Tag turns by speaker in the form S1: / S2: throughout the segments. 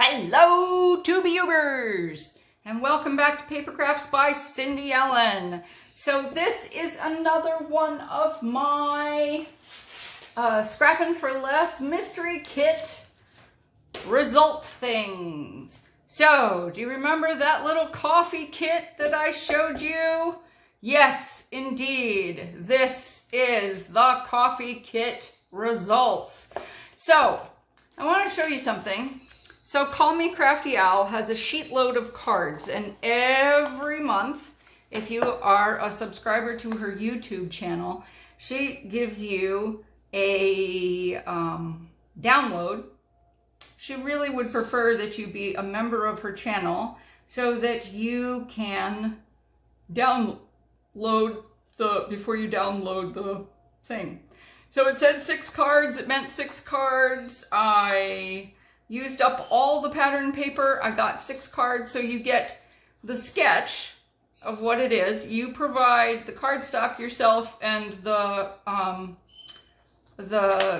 S1: Hello, Tububers, and welcome back to Paper Crafts by Cindy Ellen. So this is another one of my Scrapping for Less Mystery Kit result things. So, do you remember that little coffee kit that I showed you? Yes, indeed. This is the coffee kit results. So, I want to show you something. So Call Me Crafty Owl has a sheet load of cards, and every month, if you are a subscriber to her YouTube channel, she gives you a download. She really would prefer that you be a member of her channel so that you can download before you download the thing. So it said 6 cards, it meant 6 cards. I used up all the pattern paper. I got 6 cards, so you get the sketch of what it is. You provide the cardstock yourself and the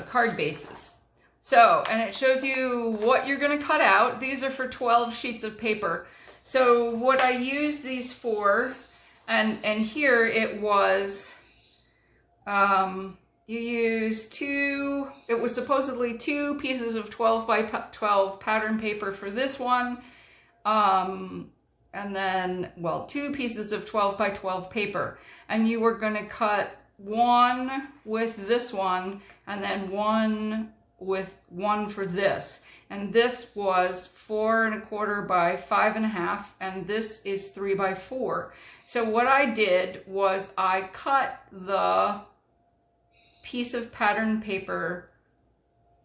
S1: card bases. So, and it shows you what you're going to cut out. These are for 12 sheets of paper. So what I used these for, and here it was, you use it was supposedly 2 pieces of 12 by 12 pattern paper for this one. And then, well, 2 pieces of 12 by 12 paper. And you were going to cut one with this one, and then one with one for this. And this was 4 1/4 by 5 1/2, and this is 3 by 4. So what I did was I cut the piece of pattern paper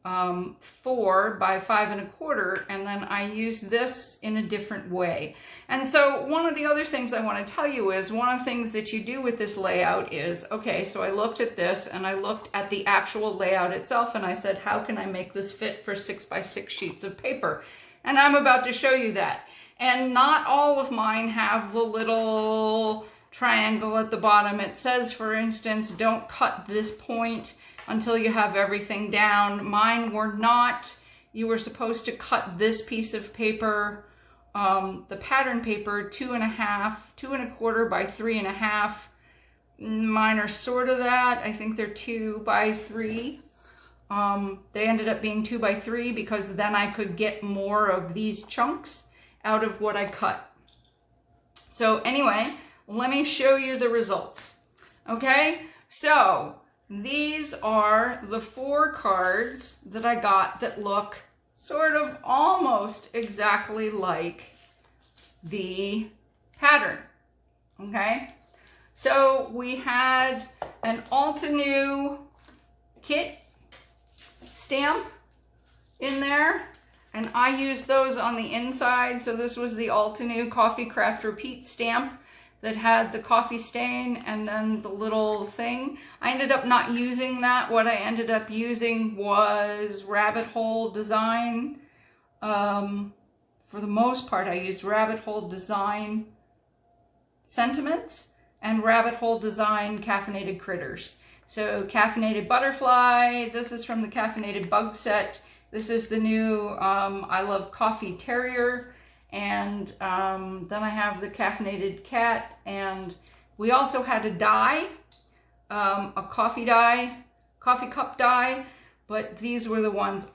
S1: 4 by 5 1/4, and then I use this in a different way. And so one of the other things I want to tell you is, one of the things that you do with this layout is, okay, so I looked at this and I looked at the actual layout itself, and I said, how can I make this fit for 6 by 6 sheets of paper? And I'm about to show you that. And not all of mine have the little triangle at the bottom. It says, for instance, don't cut this point until you have everything down. Mine were not. You were supposed to cut this piece of paper, the pattern paper, 2 1/2, 2 1/4 by 3 1/2. Mine are sort of that. I think they're 2 by 3. They ended up being 2 by 3 because then I could get more of these chunks out of what I cut. So anyway, let me show you the results. Okay, so these are the 4 cards that I got that look sort of almost exactly like the pattern. Okay, so we had an Altenew kit stamp in there, and I used those on the inside. So this was the Altenew Coffee Craft Repeat stamp that had the coffee stain and then the little thing. I ended up not using that. What I ended up using was Rabbit Hole Design. For the most part, I used Rabbit Hole Design Sentiments and Rabbit Hole Design Caffeinated Critters. So Caffeinated Butterfly, this is from the Caffeinated Bug set. This is the new I Love Coffee Terrier. And then I have the Caffeinated Cat, and we also had a die, a coffee cup die, but these were the ones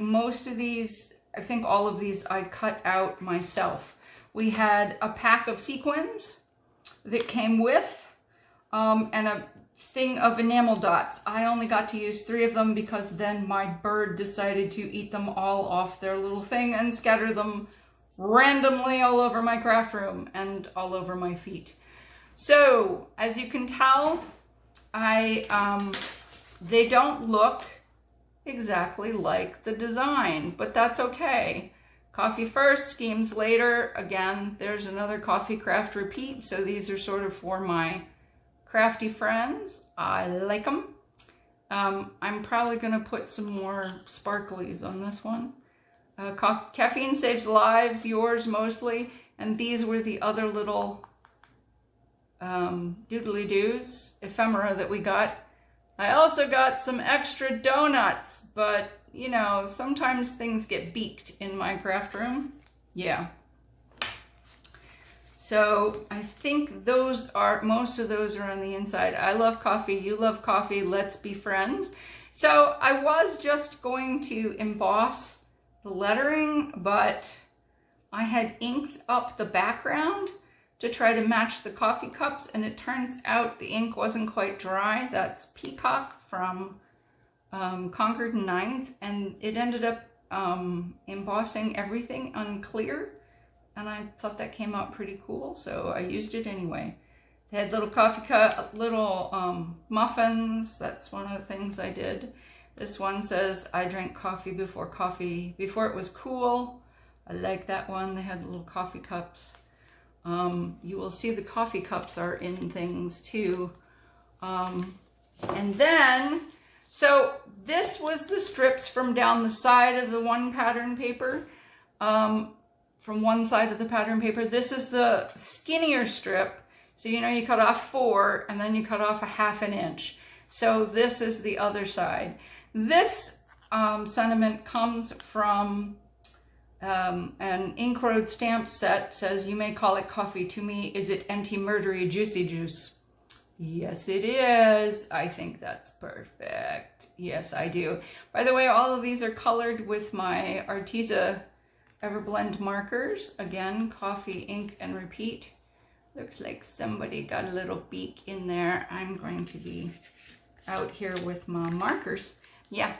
S1: most of these, I think all of these I cut out myself. We had a pack of sequins that came with, and a thing of enamel dots. I only got to use 3 of them because then my bird decided to eat them all off their little thing and scatter them randomly all over my craft room and all over my feet. So as you can tell, they don't look exactly like the design, but that's okay. Coffee first, schemes later. Again, there's another Coffee Craft Repeat, so these are sort of for my crafty friends. I like them. I'm probably gonna put some more sparklies on this one. Caffeine Saves Lives, yours mostly, and these were the other little doodly-doos, ephemera that we got. I also got some extra donuts, but you know, sometimes things get beaked in my craft room. Yeah. So I think most of those are on the inside. I love coffee, you love coffee, let's be friends. So I was just going to emboss the lettering, but I had inked up the background to try to match the coffee cups, and it turns out the ink wasn't quite dry. That's Peacock from Concord 9th, and it ended up embossing everything unclear, and I thought that came out pretty cool, so I used it anyway. They had little coffee cup, little muffins. That's one of the things I did. This one says, I drank coffee before it was cool. I like that one. They had little coffee cups. You will see the coffee cups are in things too. And then, so this was the strips from down the side of the one pattern paper. From one side of the pattern paper. This is the skinnier strip. So, you know, you cut off 4 and then you cut off a ½ inch. So this is the other side. This sentiment comes from an ink road stamp set. Says, you may call it coffee, to me is it anti-murdery juicy juice. Yes, it is. I think that's perfect. Yes, I do. By the way, all of these are colored with my Arteza Everblend markers. Again, coffee, ink, and repeat. Looks like somebody got a little beak in there. I'm going to be out here with my markers. Yeah,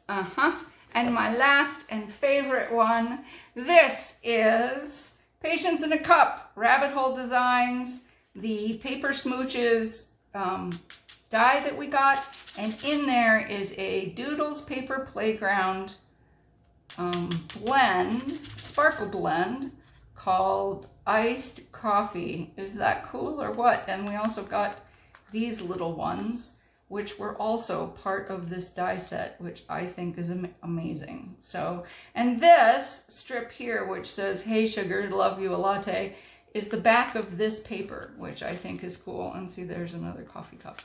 S1: And my last and favorite one, this is Patience in a Cup, Rabbit Hole Designs, the Paper Smooches die that we got. And in there is a Doodles Paper Playground sparkle blend called Iced Coffee. Is that cool or what? And we also got these little ones, which were also part of this die set, which I think is amazing. So, and this strip here, which says, hey sugar, love you a latte, is the back of this paper, which I think is cool. And see, there's another coffee cup.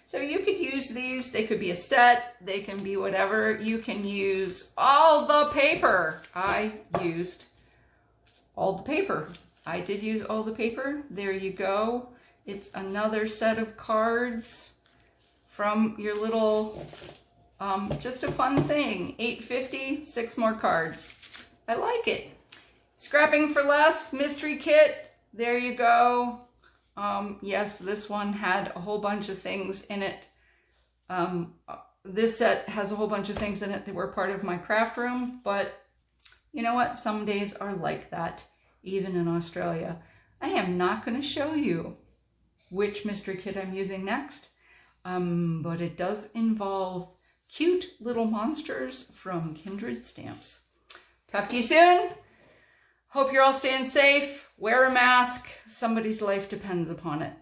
S1: So you could use these, they could be a set, they can be whatever. You can use all the paper. I used all the paper. I did use all the paper. There you go. It's another set of cards from your little, just a fun thing. $8.50, 6 more cards. I like it. Scrapping for Less mystery kit. There you go. Yes, this one had a whole bunch of things in it. This set has a whole bunch of things in it that were part of my craft room, but you know what? Some days are like that, even in Australia. I am not going to show you which mystery kit I'm using next, but it does involve cute little monsters from Kindred Stamps. Talk to you soon. Hope you're all staying safe. Wear a mask. Somebody's life depends upon it.